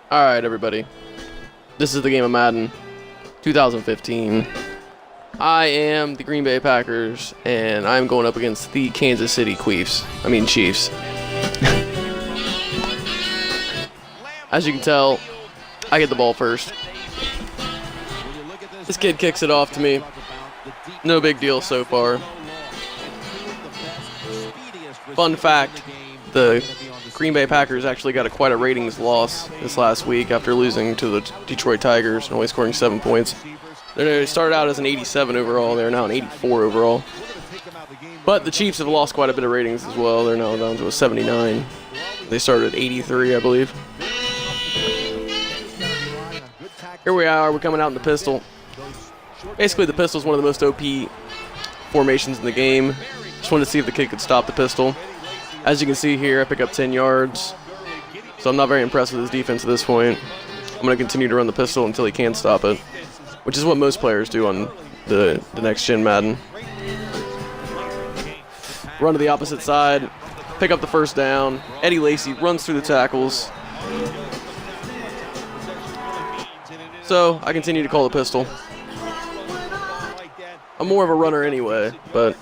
Alright, everybody. This is the game of Madden 2015. I am the Green Bay Packers, and I'm going up against the Kansas City Chiefs. As you can tell, I get the ball first. This kid kicks it off to me. No big deal so far. Fun fact, the Green Bay Packers actually got quite a ratings loss this last week after losing to the Detroit Tigers and only scoring 7 points. They started out as an 87 overall. They're now an 84 overall. But the Chiefs have lost quite a bit of ratings as well. They're now down to a 79. They started at 83, I believe. Here we are. We're coming out in the pistol. Basically, the pistol is one of the most OP formations in the game. Just wanted to see if the kid could stop the pistol. As you can see here, I pick up 10 yards. So I'm not very impressed with his defense at this point. I'm going to continue to run the pistol until he can stop it, which is what most players do on the next-gen Madden. Run to the opposite side, pick up the first down. Eddie Lacy runs through the tackles. So I continue to call the pistol. I'm more of a runner anyway, but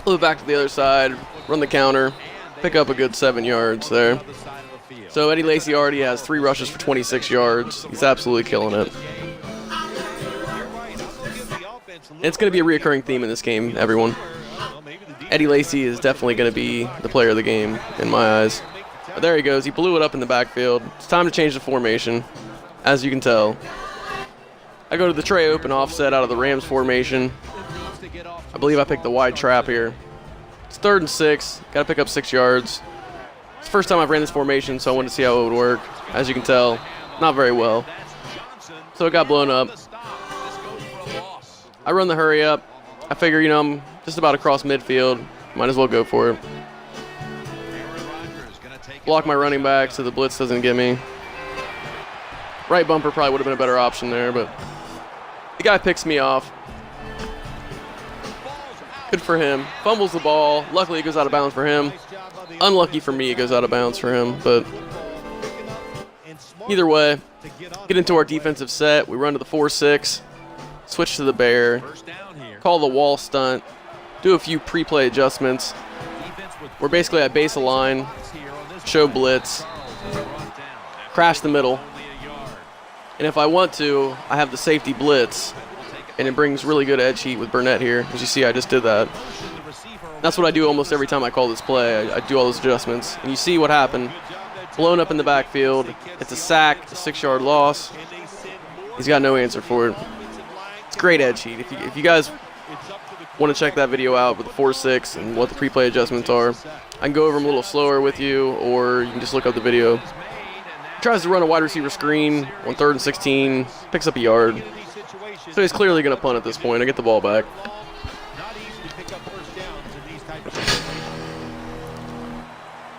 move back to the other side, run the counter, pick up a good 7 yards there. So Eddie Lacy already has 3 rushes for 26 yards. He's absolutely killing it. It's going to be a reoccurring theme in this game, everyone. Eddie Lacy is definitely going to be the player of the game in my eyes. But there he goes. He blew it up in the backfield. It's time to change the formation, as you can tell. I go to the tray open offset out of the Rams formation. I believe I picked the wide trap here. It's 3rd and 6. Got to pick up 6 yards. It's the first time I've ran this formation, so I wanted to see how it would work. As you can tell, not very well. So it got blown up. I run the hurry up. I figure, I'm just about across midfield. Might as well go for it. Block my running back so the blitz doesn't get me. Right bumper probably would have been a better option there, but the guy picks me off. Good for him. Fumbles the ball. Luckily, it goes out of bounds for him. Unlucky for me, it goes out of bounds for him. But either way, get into our defensive set. We run to the 4-6. Switch to the bear. Call the wall stunt. Do a few pre-play adjustments. We're basically at base of line. Show blitz. Crash the middle. And if I want to, I have the safety blitz. And it brings really good edge heat with Burnett here. As you see, I just did that. That's what I do almost every time I call this play. I do all those adjustments. And you see what happened. Blown up in the backfield. It's a sack, a 6-yard loss. He's got no answer for it. It's great edge heat. If you guys want to check that video out with the 4-6 and what the pre-play adjustments are, I can go over them a little slower with you, or you can just look up the video. Tries to run a wide receiver screen on 3rd and 16, picks up a yard. So he's clearly going to punt at this point. I get the ball back.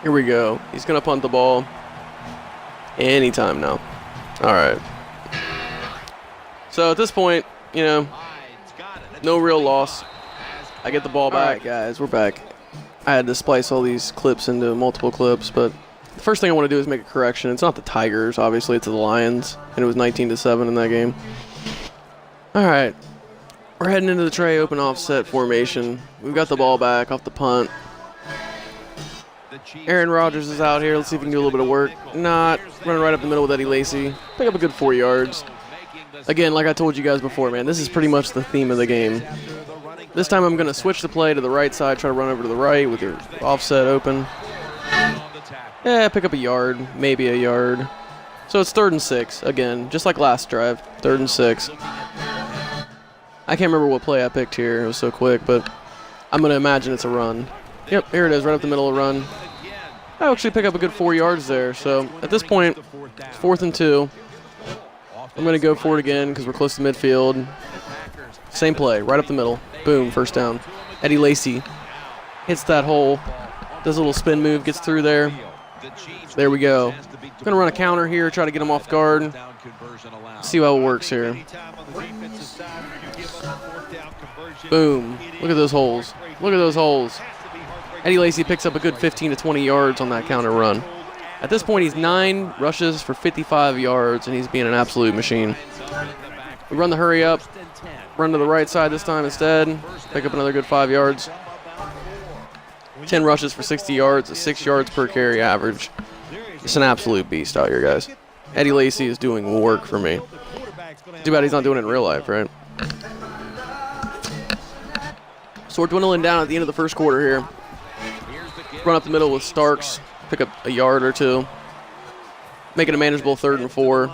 Here we go. He's going to punt the ball anytime now. All right. So at this point, no real loss. I get the ball back. All right, guys, we're back. I had to splice all these clips into multiple clips, but the first thing I want to do is make a correction. It's not the Tigers, obviously. It's the Lions, and it was 19-7 in that game. All right, we're heading into the tray open offset formation. We've got the ball back off the punt. Aaron Rodgers is out here. Let's see if we can do a little bit of work. Not running right up the middle with Eddie Lacy. Pick up a good 4 yards. Again, like I told you guys before, man, this is pretty much the theme of the game. This time I'm going to switch the play to the right side, try to run over to the right with your offset open. Yeah, pick up a yard, maybe a yard. So it's 3rd and 6, again, just like last drive, 3rd and 6. I can't remember what play I picked here. It was so quick, but I'm going to imagine it's a run. Yep, here it is, right up the middle of the run. I actually pick up a good 4 yards there. So at this point, it's 4th and 2. I'm going to go for it again because we're close to midfield. Same play, right up the middle. Boom, first down. Eddie Lacy hits that hole, does a little spin move, gets through there. There we go. I'm going to run a counter here, try to get him off guard. See how it works here. Boom. Look at those holes. Look at those holes. Eddie Lacy picks up a good 15 to 20 yards on that counter run. At this point, he's 9 rushes for 55 yards, and he's being an absolute machine. We run the hurry up, run to the right side this time instead, pick up another good 5 yards. 10 rushes for 60 yards, a 6 yards per carry average. It's an absolute beast out here, guys. Eddie Lacy is doing work for me. Too bad he's not doing it in real life, right? So we're dwindling down at the end of the first quarter here. Run up the middle with Starks, pick up a yard or two, make it a manageable 3rd and 4.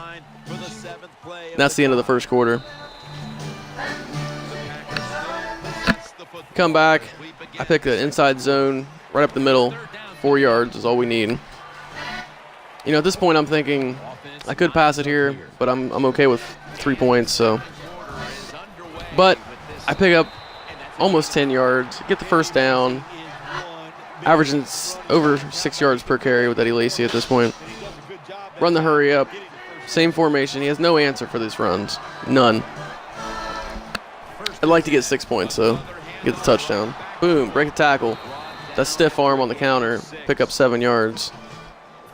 And that's the end of the first quarter. Come back, I pick the inside zone right up the middle. 4 yards is all we need. You know, at this point I'm thinking I could pass it here, but I'm okay with 3 points. So, but I pick up almost 10 yards, get the first down, averaging over 6 yards per carry with Eddie Lacy at this point. Run the hurry up, same formation. He has no answer for these runs, none. I'd like to get 6 points though, get the touchdown. Boom, break a tackle. That stiff arm on the counter, pick up 7 yards.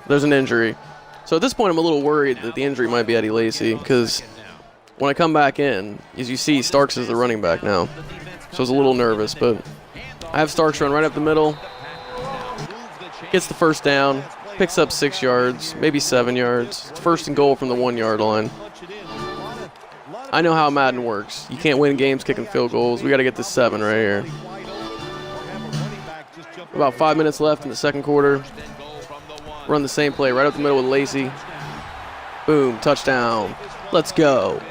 There's an injury. So at this point I'm a little worried that the injury might be Eddie Lacy, because when I come back in, as you see, Starks is the running back now. So I was a little nervous, but I have Starks run right up the middle. Gets the first down, picks up 6 yards, maybe 7 yards. First and goal from the 1 yard line. I know how Madden works. You can't win games kicking field goals. We got to get this 7 right here. About 5 minutes left in the second quarter. Run the same play right up the middle with Lacy. Boom, touchdown. Let's go.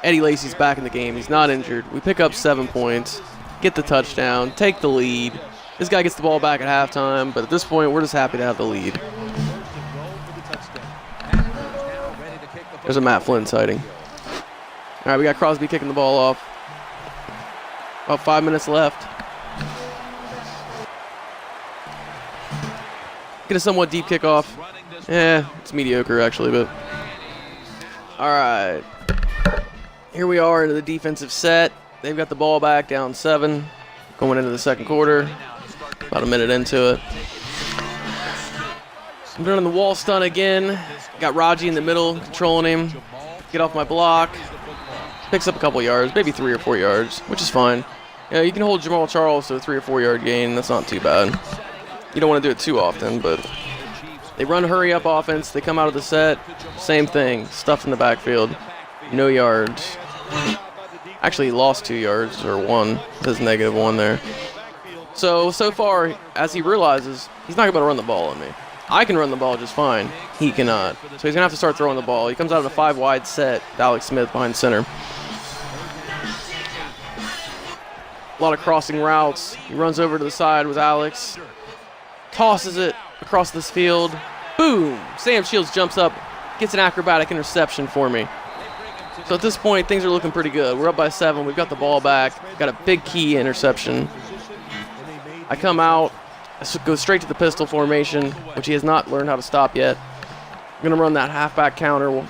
Eddie Lacy's back in the game. He's not injured. We pick up 7 points, get the touchdown, take the lead. This guy gets the ball back at halftime, but at this point, we're just happy to have the lead. There's a Matt Flynn sighting. All right, we got Crosby kicking the ball off. About 5 minutes left. Get a somewhat deep kickoff. It's mediocre actually, but all right. Here we are into the defensive set. They've got the ball back, down 7, going into the second quarter. About a minute into it. I'm running the wall stun again. Got Raji in the middle, controlling him. Get off my block. Picks up a couple yards, maybe 3 or 4 yards, which is fine. You know, you can hold Jamal Charles to a 3 or 4 yard gain. That's not too bad. You don't want to do it too often, but they run hurry up offense. They come out of the set. Same thing. Stuff in the backfield. No yards. Actually, he lost 2 yards or 1. It says -1 there. So far, as he realizes, he's not going to be able to run the ball on me. I can run the ball just fine. He cannot. So he's going to have to start throwing the ball. He comes out of a 5 wide set with Alex Smith behind center. A lot of crossing routes. He runs over to the side with Alex. Tosses it across this field. Boom! Sam Shields jumps up, gets an acrobatic interception for me. So at this point, things are looking pretty good. We're up by 7. We've got the ball back. Got a big key interception. I come out. I go straight to the pistol formation, which he has not learned how to stop yet. I'm going to run that halfback counter.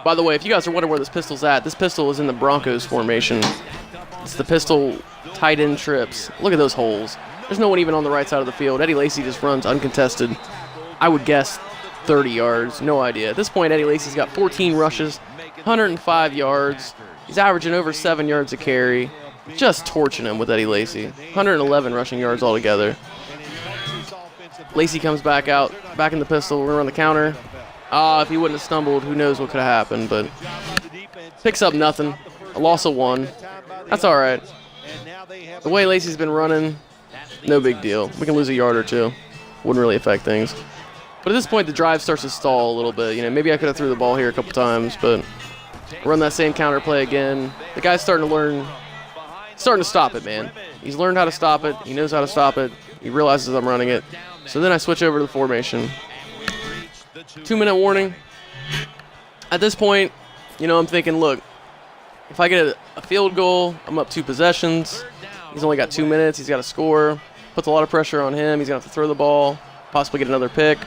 By the way, if you guys are wondering where this pistol's at, this pistol is in the Broncos formation. It's the pistol tight end trips. Look at those holes. There's no one even on the right side of the field. Eddie Lacy just runs uncontested. I would guess 30 yards. No idea. At this point, Eddie Lacy's got 14 rushes, 105 yards. He's averaging over 7 yards a carry. Just torching him with Eddie Lacy. 111 rushing yards altogether. Lacy comes back out, back in the pistol. We're going to run the counter. If he wouldn't have stumbled, who knows what could have happened. But picks up nothing. A loss of 1. That's all right. The way Lacy's been running, no big deal. We can lose a yard or 2. Wouldn't really affect things. But at this point, the drive starts to stall a little bit. You know, maybe I could have threw the ball here a couple times, but run that same counter play again. The guy's starting to stop it, man. He's learned how to stop it. He knows how to stop it. He realizes I'm running it. So then I switch over to the formation. 2-minute warning. At this point, you know, I'm thinking, look, if I get a field goal, I'm up 2 possessions. He's only got 2 minutes. He's got to score. Puts a lot of pressure on him. He's going to have to throw the ball, possibly get another pick.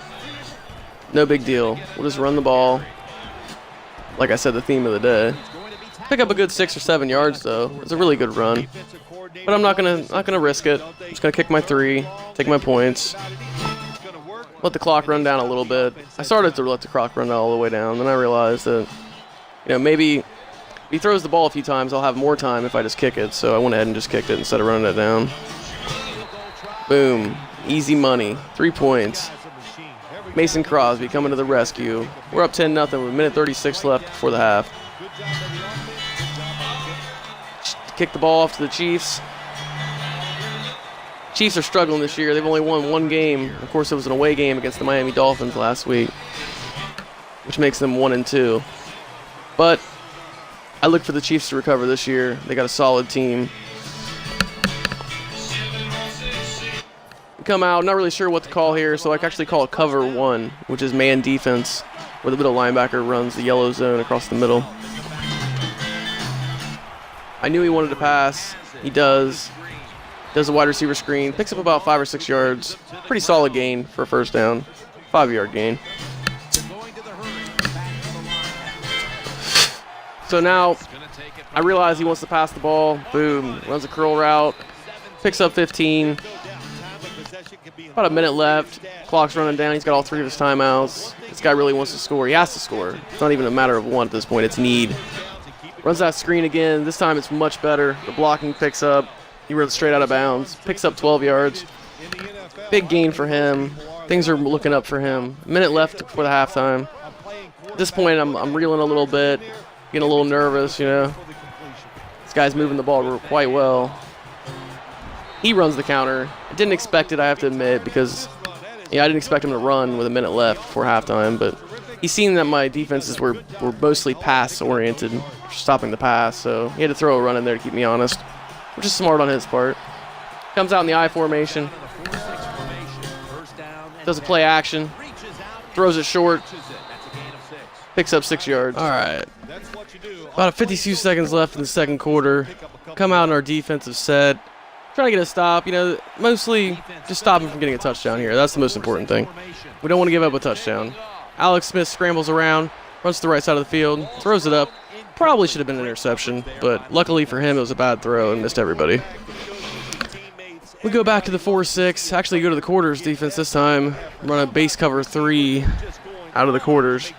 No big deal. We'll just run the ball. Like I said, the theme of the day. Pick up a good 6 or 7 yards, though. It's a really good run. But I'm not gonna risk it. I'm just gonna kick my 3, take my points. let the clock run down a little bit. I started to let the clock run all the way down, then I realized that, maybe if he throws the ball a few times, I'll have more time if I just kick it. So I went ahead and just kicked it instead of running it down. Boom. Easy money. 3 points. Mason Crosby coming to the rescue. We're up 10-0 with a minute 36 left before the half. Kick the ball off to the Chiefs. Chiefs are struggling this year. They've only won 1 game. Of course, it was an away game against the Miami Dolphins last week, which makes them 1-2. But I look for the Chiefs to recover this year. They got a solid team. Come out, not really sure what to call here, so I can actually call it cover 1, which is man defense, where the middle linebacker runs the yellow zone across the middle. I knew he wanted to pass. He does. Does a wide receiver screen. Picks up about 5 or 6 yards. Pretty solid gain for a first down. 5-yard gain. So now I realize he wants to pass the ball. Boom. Runs a curl route. Picks up 15. About a minute left. Clock's running down. He's got all 3 of his timeouts. This guy really wants to score. He has to score. It's not even a matter of want at this point. It's need. Runs that screen again. This time it's much better. The blocking picks up. He runs straight out of bounds. Picks up 12 yards. Big gain for him. Things are looking up for him. A minute left before the halftime. At this point, I'm reeling a little bit. Getting a little nervous, This guy's moving the ball quite well. He runs the counter. I didn't expect it, I have to admit, because I didn't expect him to run with a minute left before halftime, but he's seen that my defenses were mostly pass-oriented, stopping the pass, so he had to throw a run in there to keep me honest, which is smart on his part. Comes out in the I formation. Does a play action. Throws it short. Picks up 6 yards. All right. About 52 seconds left in the second quarter. Come out in our defensive set. Trying to get a stop, mostly just stop him from getting a touchdown here. That's the most important thing. We don't want to give up a touchdown. Alex Smith scrambles around, runs to the right side of the field, throws it up. Probably should have been an interception, but luckily for him, it was a bad throw and missed everybody. We go back to the 4-6. Actually, go to the quarters defense this time. Run a base cover 3 out of the quarters.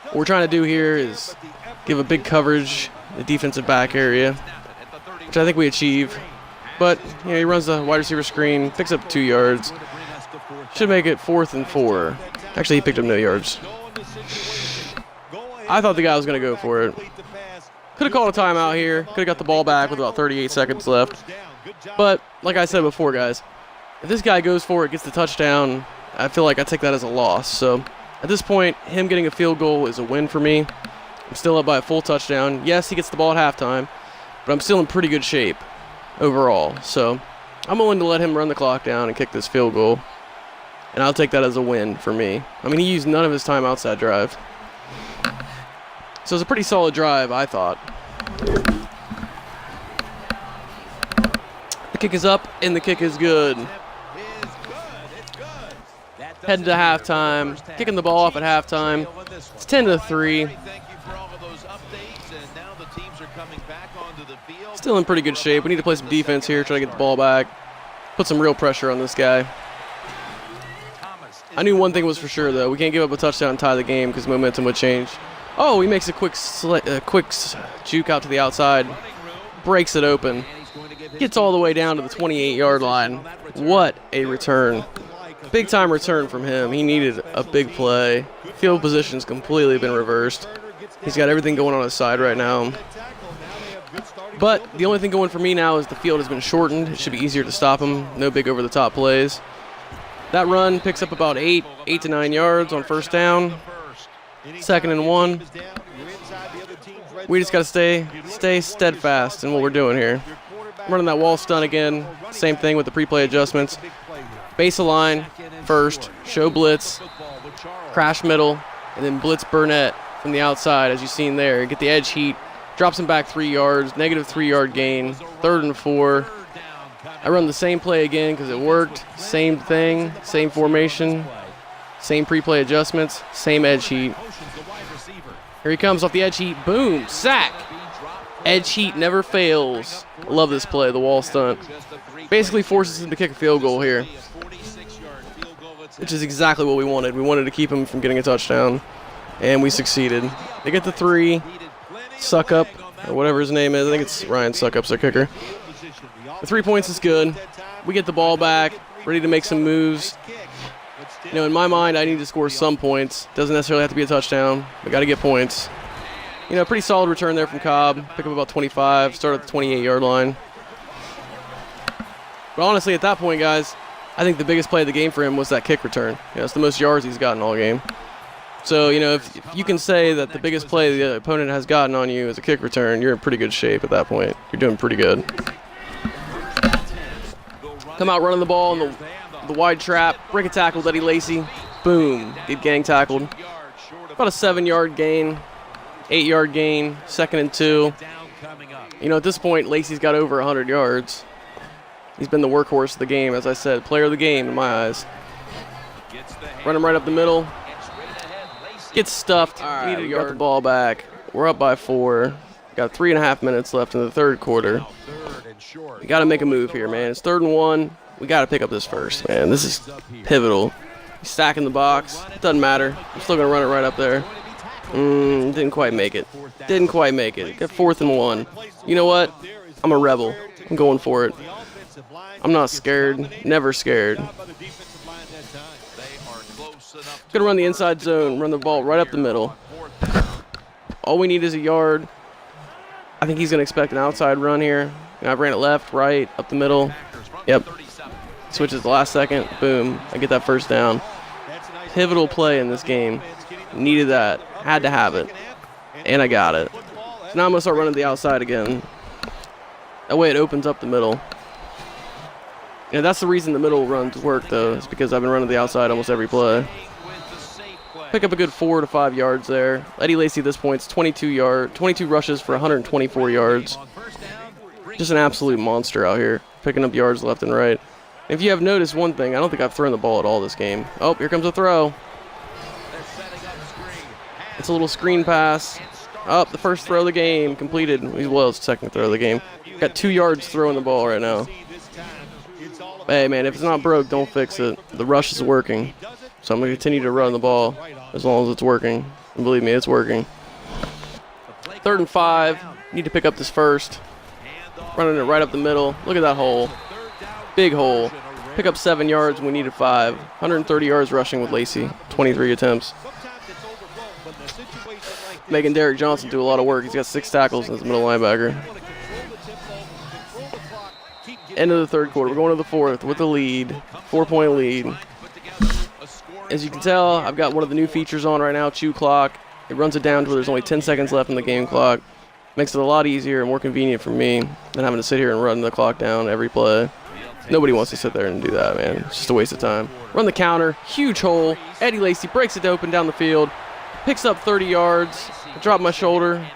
What we're trying to do here is give a big coverage in the defensive back area, which I think we achieve. But, he runs the wide receiver screen, picks up 2 yards. Should make it 4th and 4. Actually, he picked up no yards. I thought the guy was going to go for it. Could have called a timeout here. Could have got the ball back with about 38 seconds left. But, like I said before, guys, if this guy goes for it, gets the touchdown, I feel like I take that as a loss. So, at this point, him getting a field goal is a win for me. I'm still up by a full touchdown. Yes, he gets the ball at halftime, but I'm still in pretty good shape overall. So I'm willing to let him run the clock down and kick this field goal, and I'll take that as a win for me. I mean, he used none of his time outside drive. So it's a pretty solid drive, I thought. The kick is up, and the kick is good. Heading to halftime, kicking the ball off at halftime. It's 10-3. Still in pretty good shape. We need to play some defense here, try to get the ball back, put some real pressure on this guy. I knew one thing was for sure, though. We can't give up a touchdown and tie the game because momentum would change. Oh, he makes a quick juke out to the outside, breaks it open, gets all the way down to the 28-yard line. What a return. Big-time return from him. He needed a big play. Field position's completely been reversed. He's got everything going on his side right now. But the only thing going for me now is the field has been shortened. It should be easier to stop him. No big over-the-top plays. That run picks up about 8 to 9 yards on first down. 2nd and 1. We just got to stay steadfast in what we're doing here. Running that wall stun again. Same thing with the pre-play adjustments. Base a line first, show blitz, crash middle, and then blitz Burnett from the outside, as you've seen there. Get the edge heat, drops him back 3 yards, negative 3-yard gain, 3rd and 4. I run the same play again because it worked. Same thing, same formation, same pre-play adjustments, same edge heat. Here he comes off the edge heat. Boom, sack. Edge heat never fails. I love this play, the wall stunt. Basically forces him to kick a field goal here. which is exactly what we wanted. We wanted to keep him from getting a touchdown, and we succeeded. They get the 3. Suckup, or whatever his name is. I think it's Ryan Suckup's their kicker. The 3 points is good. We get the ball back, ready to make some moves. You know, in my mind, I need to score some points. Doesn't necessarily have to be a touchdown, but got to get points. You know, pretty solid return there from Cobb. Pick up about 25, start at the 28-yard line. But honestly, at that point, guys, I think the biggest play of the game for him was that kick return. You know, it's the most yards he's gotten all game. So, you know, if you can say that the biggest play the opponent has gotten on you is a kick return, you're in pretty good shape at that point. You're doing pretty good. Come out running the ball in the wide trap. Break a tackle, Eddie Lacy. Boom. Get gang tackled. About a 7-yard gain. 8-yard gain. 2nd and 2. You know, at this point, Lacy's got over 100 yards. He's been the workhorse of the game, as I said. Player of the game in my eyes. Run him right up the middle. Gets stuffed. All right, we got the ball back. We're up by 4. Got 3.5 minutes left in the third quarter. We got to make a move here, man. It's 3rd and 1. We got to pick up this first, man. This is pivotal. He's stacking the box. It doesn't matter. I'm still going to run it right up there. Didn't quite make it. Didn't quite make it. Got 4th and 1. You know what? I'm a rebel. I'm going for it. I'm not scared. Never scared. Gonna run the inside zone, run the ball right up the middle. All we need is a yard. I think he's gonna expect an outside run here. And I ran it left, right, up the middle. Yep. Switches the last second. Boom. I get that first down. Pivotal play in this game. Needed that. Had to have it. And I got it. So now I'm gonna start running the outside again. That way it opens up the middle. Yeah, that's the reason the middle runs work, though. It's because I've been running the outside almost every play. Pick up a good 4 to 5 yards there. Eddie Lacy at this point is 22 rushes for 124 yards. Just an absolute monster out here, picking up yards left and right. If you have noticed one thing, I don't think I've thrown the ball at all this game. Oh, here comes a throw. It's a little screen pass. Oh, the first throw of the game completed. Well, it's the second throw of the game. Got 2 yards throwing the ball right now. Hey, man, if it's not broke, don't fix it. The rush is working. So I'm going to continue to run the ball as long as it's working. And believe me, it's working. 3rd and 5. Need to pick up this first. Running it right up the middle. Look at that hole. Big hole. Pick up 7 yards when we needed 5. 130 yards rushing with Lacy. 23 attempts. Making Derek Johnson do a lot of work. He's got 6 tackles as middle linebacker. End of the third quarter. We're going to the 4th with the lead. 4-point lead. As you can tell, I've got one of the new features on right now, Chew Clock. It runs it down to where there's only 10 seconds left in the game clock. Makes it a lot easier and more convenient for me than having to sit here and run the clock down every play. Nobody wants to sit there and do that, man. It's just a waste of time. Run the counter. Huge hole. Eddie Lacy breaks it open down the field. Picks up 30 yards. I drop my shoulder.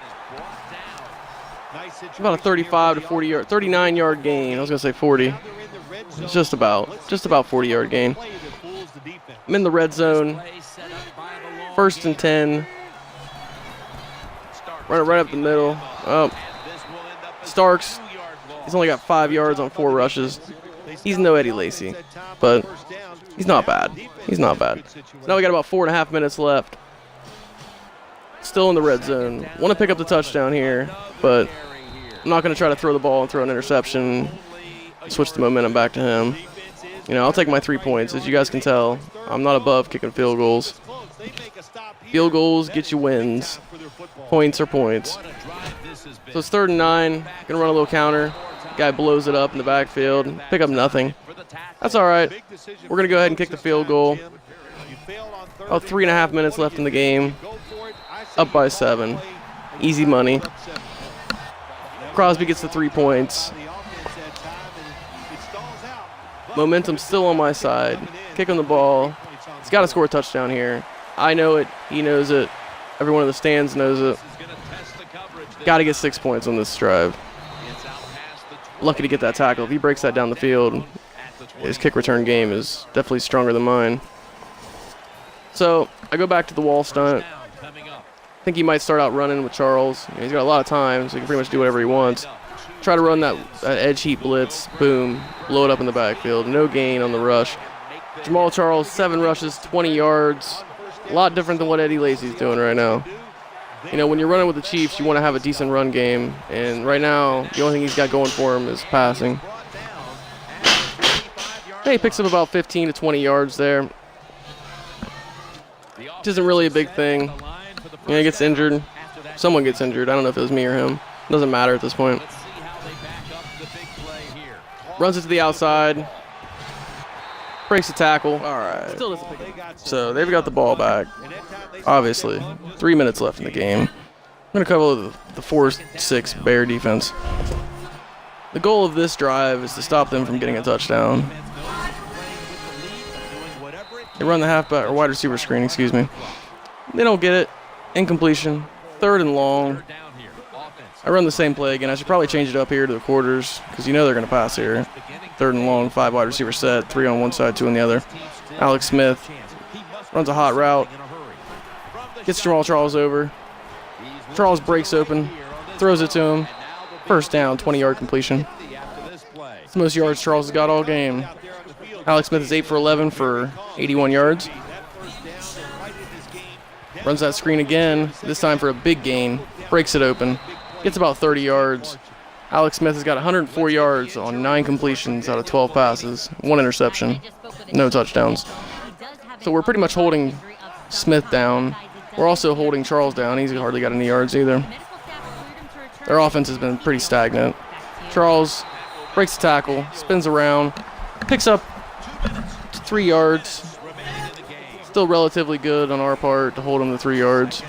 About a 35 to 40 yard, 39-yard gain. I was going to say 40. It's just about 40-yard gain. I'm in the red zone. 1st and 10. Run it right up the middle. Oh. Starks, he's only got 5 yards on 4 rushes. He's no Eddie Lacy, but he's not bad. He's not bad. So now we got about 4.5 minutes left. Still in the red zone. Want to pick up the touchdown here, but I'm not going to try to throw the ball and throw an interception. Switch the momentum back to him. You know, I'll take my 3 points. As you guys can tell, I'm not above kicking field goals. Field goals get you wins. Points are points. So it's 3rd and 9. Gonna run a little counter. Guy blows it up in the backfield. Pick up nothing. That's all right. We're gonna go ahead and kick the field goal. About 3.5 minutes left in the game. Up by 7. Easy money. Crosby gets the 3 points. Momentum still on my side. Kicking the ball. He's got to score a touchdown here. I know it. He knows it. Everyone in the stands knows it. Got to get 6 points on this drive. Lucky to get that tackle. If he breaks that down the field, his kick return game is definitely stronger than mine. So I go back to the wall stunt. I think he might start out running with Charles. He's got a lot of time, so he can pretty much do whatever he wants. Try to run that edge heat blitz. Boom. Blow it up in the backfield. No gain on the rush. Jamal Charles, 7 rushes, 20 yards. A lot different than what Eddie Lacy's doing right now. You know, when you're running with the Chiefs, you want to have a decent run game. And right now, the only thing he's got going for him is passing. He picks up about 15 to 20 yards there. Which isn't really a big thing. You know, he gets injured. Someone gets injured. I don't know if it was me or him. Doesn't matter at this point. Runs it to the outside. Breaks the tackle. All right. Still doesn't pick it up. So they've got the ball back. Obviously. 3 minutes left in the game. I'm going to cover the 4-6 Bear defense. The goal of this drive is to stop them from getting a touchdown. They run the halfback or wide receiver screen, excuse me. They don't get it. Incompletion. 3rd and long. I run the same play again. I should probably change it up here to the quarters because you know they're going to pass here. 3rd and long, 5 wide receiver set, 3 on one side, 2 on the other. Alex Smith runs a hot route. Gets Jamal Charles over. Charles breaks open, throws it to him. 1st down, 20-yard completion. It's the most yards Charles has got all game. Alex Smith is 8 for 11 for 81 yards. Runs that screen again, this time for a big gain. Breaks it open. Gets about 30 yards. Alex Smith has got 104 yards on 9 completions out of 12 passes. 1 interception. No touchdowns. So we're pretty much holding Smith down. We're also holding Charles down. He's hardly got any yards either. Their offense has been pretty stagnant. Charles breaks the tackle, spins around, picks up 3 yards. Still relatively good on our part to hold him to 3 yards.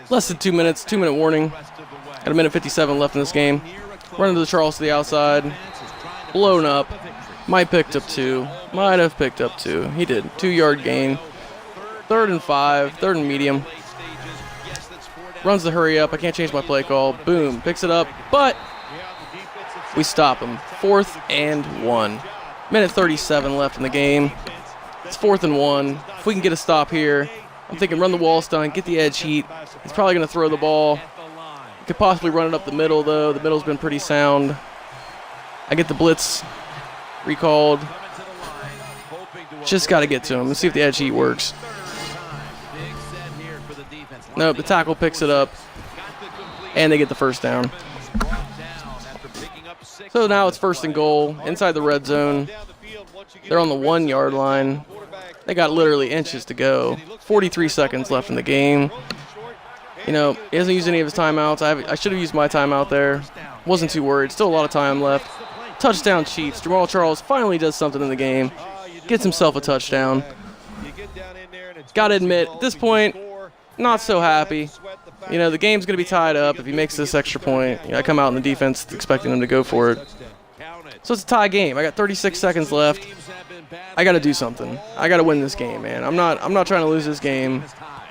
Less than 2 minutes, 2-minute warning. Got 1:57 left in this game. Running to the Charles to the outside. Blown up. Might picked up 2. Might have picked up 2. He did. 2-yard gain. 3rd and 5. 3rd and medium. Runs the hurry up. I can't change my play call. Boom. Picks it up. But we stop him. 4th and 1. 1:37 left in the game. It's 4th and 1. If we can get a stop here, I'm thinking run the wall stunt, get the edge heat. He's probably going to throw the ball. Could possibly run it up the middle, though. The middle's been pretty sound. I get the blitz recalled. Just got to get to him. Let's see if the edge heat works. Nope, the tackle picks it up. And they get the 1st down. So now it's 1st and goal inside the red zone. They're on the 1-yard line. They got literally inches to go. 43 seconds left in the game. You know, he hasn't used any of his timeouts. I should have used my timeout there. Wasn't too worried. Still a lot of time left. Touchdown Chiefs. Jamal Charles finally does something in the game. Gets himself a touchdown. Got to admit, at this point, not so happy. You know, the game's going to be tied up if he makes this extra point. You know, I come out in the defense expecting him to go for it. So it's a tie game. I got 36 seconds left. I got to do something. I got to win this game, man. I'm not trying to lose this game.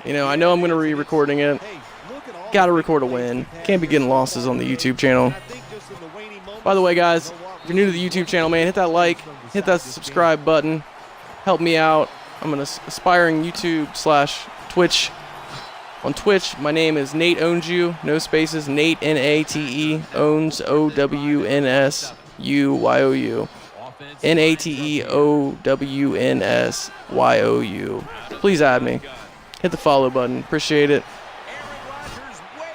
You know, I know I'm going to be recording it. Got to record a win. Can't be getting losses on the YouTube channel. By the way, guys, if you're new to the YouTube channel, man, hit that like, hit that subscribe button. Help me out. I'm an aspiring YouTube/Twitch. On Twitch, my name is Nate Owns You. No spaces. Nate, N-A-T-E, owns, O-W-N-S-U-Y-O-U. N-A-T-E-O-W-N-S-Y-O-U. Please add me. Hit the follow button. Appreciate it.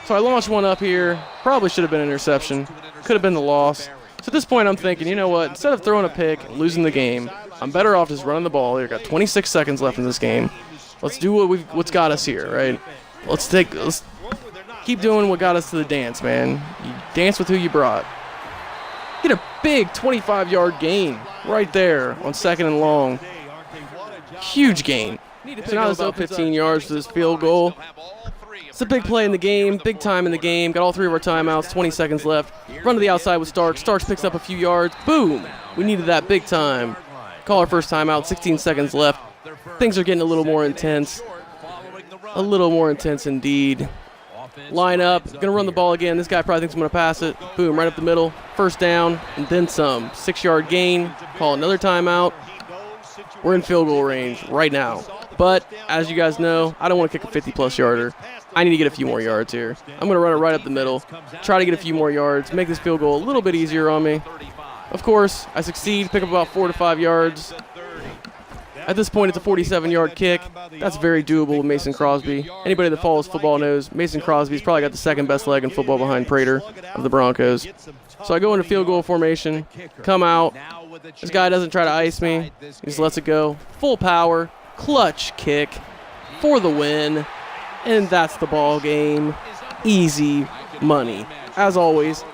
So I launched one up here. Probably should have been an interception. Could have been the loss. So at this point, I'm thinking, you know what? Instead of throwing a pick and losing the game, I'm better off just running the ball. We've got 26 seconds left in this game. Let's do what's got us here, right? Let's keep doing what got us to the dance, man. You dance with who you brought. Get a big 25-yard gain right there on 2nd and long. Huge gain. So now it's up 15 yards to this field goal. It's a big play in the game, big time in the game. Got all 3 of our timeouts, 20 seconds left. Run to the outside with Starks. Starks picks up a few yards. Boom! We needed that big time. Call our first timeout, 16 seconds left. Things are getting a little more intense. A little more intense indeed. Line up. Going to run the ball again. This guy probably thinks I'm going to pass it. Boom, right up the middle. 1st down, and then some. 6-yard gain. Call another timeout. We're in field goal range right now. But, as you guys know, I don't want to kick a 50-plus yarder. I need to get a few more yards here. I'm going to run it right up the middle. Try to get a few more yards. Make this field goal a little bit easier on me. Of course, I succeed, pick up about 4 to 5 yards. At this point, it's a 47-yard kick. That's very doable with Mason Crosby. Anybody that follows football knows Mason Crosby's probably got the second best leg in football behind Prater of the Broncos. So I go into field goal formation, come out. This guy doesn't try to ice me. He just lets it go. Full power, clutch kick for the win. And that's the ball game. Easy money. As always,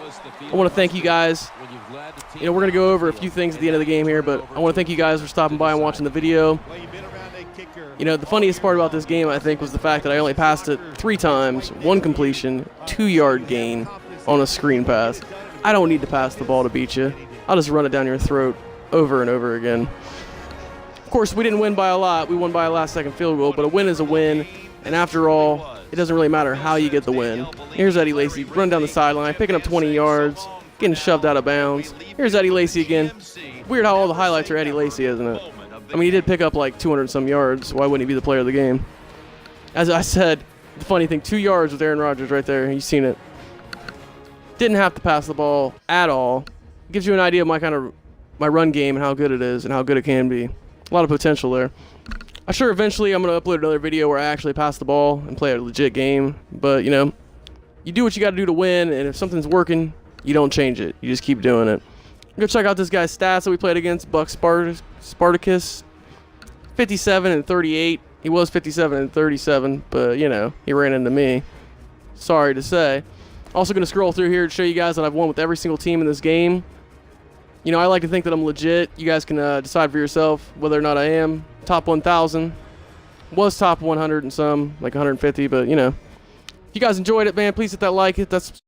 I want to thank you guys. You know, we're going to go over a few things at the end of the game here, but I want to thank you guys for stopping by and watching the video. You know, the funniest part about this game, I think, was the fact that I only passed it 3 times, 1 completion, 2-yard gain on a screen pass. I don't need to pass the ball to beat you. I'll just run it down your throat over and over again. Of course, we didn't win by a lot. We won by a last-second field goal, but a win is a win. And after all, it doesn't really matter how you get the win. Here's Eddie Lacy running down the sideline, picking up 20 yards, getting shoved out of bounds. Here's Eddie Lacy again. Weird how all the highlights are Eddie Lacy, isn't it? I mean, he did pick up like 200-some yards. Why wouldn't he be the player of the game? As I said, the funny thing, 2 yards with Aaron Rodgers right there. You've seen it. Didn't have to pass the ball at all. Gives you an idea of my run game and how good it is and how good it can be. A lot of potential there. I'm sure eventually I'm going to upload another video where I actually pass the ball and play a legit game. But, you know, you do what you got to do to win, and if something's working, you don't change it. You just keep doing it. Go check out this guy's stats that we played against, Buck Spartacus. 57 and 38. He was 57 and 37, but, you know, he ran into me. Sorry to say. Also going to scroll through here to show you guys that I've won with every single team in this game. You know, I like to think that I'm legit. You guys can decide for yourself whether or not I am. Top 1,000. Was top 100 and some, like 150, but, you know. If you guys enjoyed it, man, please hit that like. Hit that